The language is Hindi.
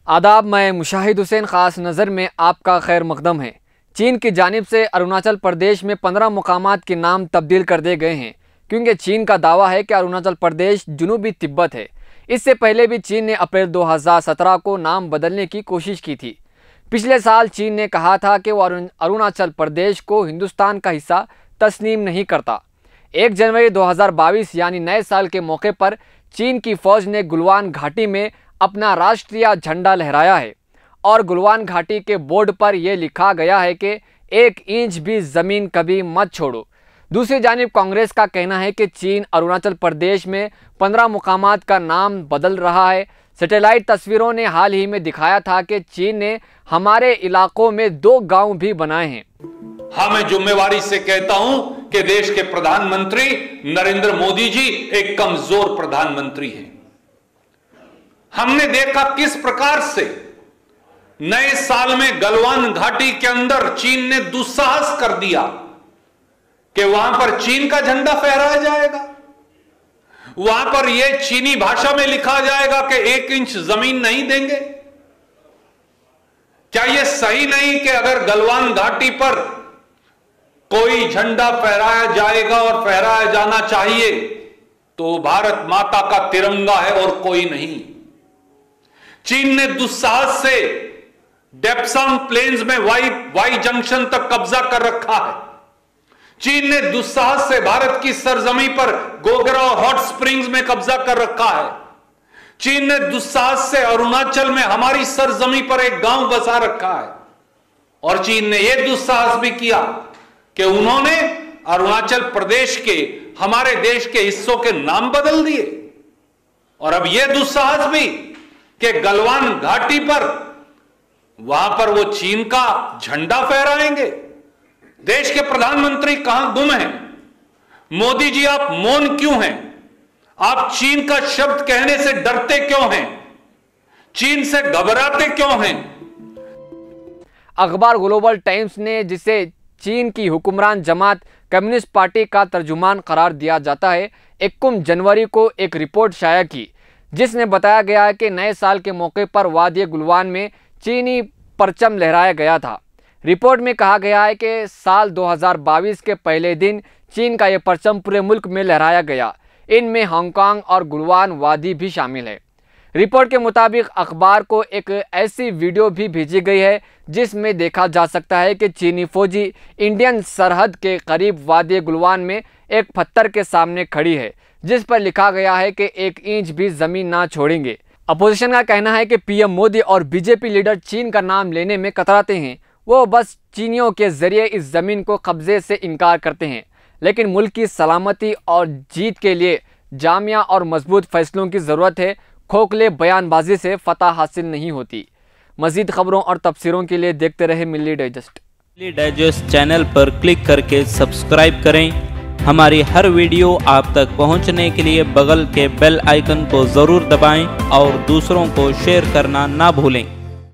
आदाब, मैं मुशाहिद हुसैन ख़ास नज़र में आपका खैर मकदम है। चीन की जानिब से अरुणाचल प्रदेश में 15 मुकामात के नाम तब्दील कर दिए गए हैं, क्योंकि चीन का दावा है कि अरुणाचल प्रदेश जुनूबी तिब्बत है। इससे पहले भी चीन ने अप्रैल 2017 को नाम बदलने की कोशिश की थी। पिछले साल चीन ने कहा था कि वो अरुणाचल प्रदेश को हिंदुस्तान का हिस्सा तस्लीम नहीं करता। 1 जनवरी 2022 यानी नए साल के मौके पर चीन की फ़ौज ने गलवान घाटी में अपना राष्ट्रीय झंडा लहराया है और गलवान घाटी के बोर्ड पर यह लिखा गया है कि 1 इंच भी ज़मीन कभी मत छोड़ो। दूसरी जानिब कांग्रेस का कहना है कि चीन अरुणाचल प्रदेश में 15 मुकामात का नाम बदल रहा है। सैटेलाइट तस्वीरों ने हाल ही में दिखाया था कि चीन ने हमारे इलाकों में 2 गांव भी बनाए हैं। हाँ, मैं जिम्मेवारी से कहता हूं कि देश के प्रधानमंत्री नरेंद्र मोदी जी एक कमजोर प्रधानमंत्री हैं। हमने देखा किस प्रकार से नए साल में गलवान घाटी के अंदर चीन ने दुस्साहस कर दिया कि वहां पर चीन का झंडा फहराया जाएगा, वहां पर यह चीनी भाषा में लिखा जाएगा कि 1 इंच जमीन नहीं देंगे। क्या यह सही नहीं कि अगर गलवान घाटी पर कोई झंडा फहराया जाएगा और फहराया जाना चाहिए तो भारत माता का तिरंगा है और कोई नहीं। चीन ने दुस्साहस से डेप्सांग प्लेन्स में वाई जंक्शन तक कब्जा कर रखा है। चीन ने दुस्साहस से भारत की सरजमी पर गोगरा और हॉट स्प्रिंग्स में कब्जा कर रखा है। चीन ने दुस्साहस से अरुणाचल में हमारी सरजमी पर एक गांव बसा रखा है। और चीन ने यह दुस्साहस भी किया कि उन्होंने अरुणाचल प्रदेश के हमारे देश के हिस्सों के नाम बदल दिए। और अब यह दुस्साहस भी कि गलवान घाटी पर वहां पर वो चीन का झंडा फहराएंगे। देश के प्रधानमंत्री कहां गुम हैं? मोदी जी, आप मौन क्यों हैं? आप चीन का शब्द कहने से डरते क्यों हैं? चीन से घबराते क्यों हैं? अखबार ग्लोबल टाइम्स ने, जिसे चीन की हुक्मरान जमात कम्युनिस्ट पार्टी का तर्जुमान करार दिया जाता है, 21 जनवरी को एक रिपोर्ट शाया की, जिसमें बताया गया है कि नए साल के मौके पर वादी गलवान में चीनी परचम लहराया गया था। रिपोर्ट में कहा गया है कि साल 2022 के पहले दिन चीन का यह परचम पूरे मुल्क में लहराया गया। इनमें हांगकांग और गलवान वादी भी शामिल है। रिपोर्ट के मुताबिक अखबार को एक ऐसी वीडियो भी भेजी गई है जिसमें देखा जा सकता है कि चीनी फौजी इंडियन सरहद के करीब वादी गलवान में एक पत्थर के सामने खड़ी है, जिस पर लिखा गया है कि 1 इंच भी जमीन ना छोड़ेंगे। अपोजिशन का कहना है कि पीएम मोदी और बीजेपी लीडर चीन का नाम लेने में कतराते हैं। वो बस चीनियों के जरिए इस जमीन को कब्जे से इनकार करते हैं, लेकिन मुल्क की सलामती और जीत के लिए जामिया और मजबूत फैसलों की ज़रूरत है। खोखले बयानबाजी से फतह हासिल नहीं होती। मज़ीद खबरों और तफसीरों के लिए देखते रहे मिल्ली डाइजेस्ट। मिल्ली डाइजेस्ट चैनल पर क्लिक करके सब्सक्राइब करें। हमारी हर वीडियो आप तक पहुंचने के लिए बगल के बेल आइकन को ज़रूर दबाएं और दूसरों को शेयर करना ना भूलें।